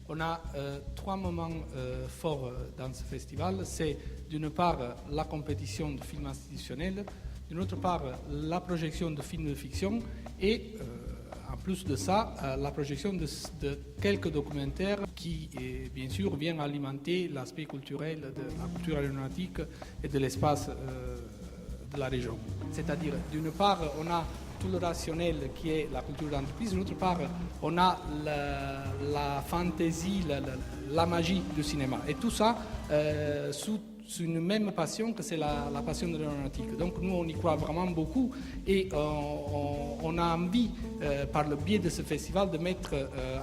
On a trois moments forts dans ce festival. C'est d'une part la compétition de films institutionnels, d'une autre part la projection de films de fiction et en plus de ça, la projection de quelques documentaires qui, bien sûr, viennent alimenter l'aspect culturel de la culture aéronautique et de l'espace de la région. C'est-à-dire, d'une part, on a tout le rationnel qui est la culture d'entreprise, d'autre part, on a la fantaisie, la magie du cinéma. Et tout ça sous une même passion que c'est la passion de l'aéronautique. Donc nous, on y croit vraiment beaucoup et on a envie, par le biais de ce festival, de mettre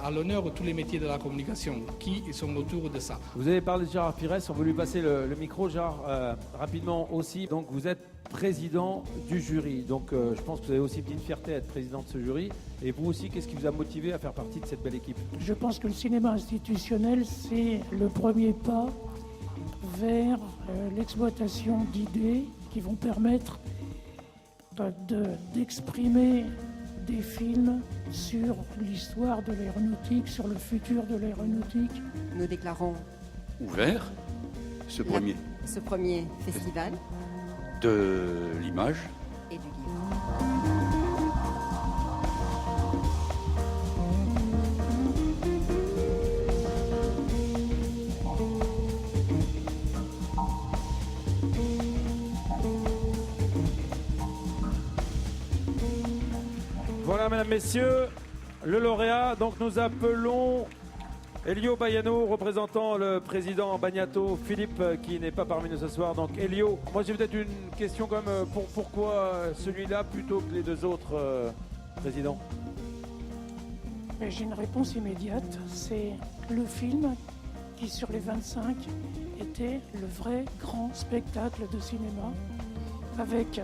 à l'honneur tous les métiers de la communication qui sont autour de ça. Vous avez parlé de Gérard Pires, on veut lui passer le micro. Gérard, rapidement aussi, donc vous êtes président du jury, donc je pense que vous avez aussi une petite fierté à être président de ce jury. Et vous aussi, qu'est-ce qui vous a motivé à faire partie de cette belle équipe? Je pense que le cinéma institutionnel, c'est le premier pas vers l'exploitation d'idées qui vont permettre d'exprimer des films sur l'histoire de l'aéronautique, sur le futur de l'aéronautique. Nous déclarons ouvert ce premier festival de l'image et du livre. Voilà, mesdames, messieurs, le lauréat. Donc nous appelons Elio Baiano, représentant le président Bagnato, Philippe, qui n'est pas parmi nous ce soir. Donc Elio, moi j'ai peut-être une question quand même. Pourquoi celui-là plutôt que les deux autres présidents? J'ai une réponse immédiate. C'est le film qui, sur les 25, était le vrai grand spectacle de cinéma, avec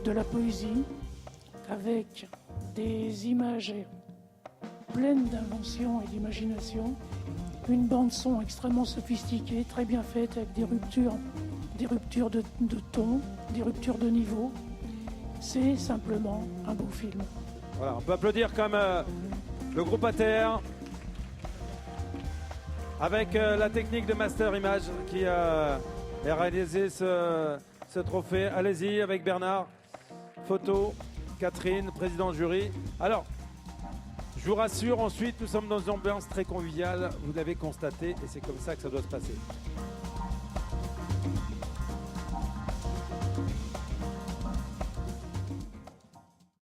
de la poésie, avec des images pleines d'invention et d'imagination, une bande-son extrêmement sophistiquée, très bien faite, avec des ruptures de ton, des ruptures de niveau. C'est simplement un beau film. Voilà, on peut applaudir comme le groupe ATR avec la technique de Master Image qui a réalisé ce trophée. Allez-y avec Bernard. Photo. Catherine, président de jury. Alors, je vous rassure, ensuite, nous sommes dans une ambiance très conviviale. Vous l'avez constaté et c'est comme ça que ça doit se passer.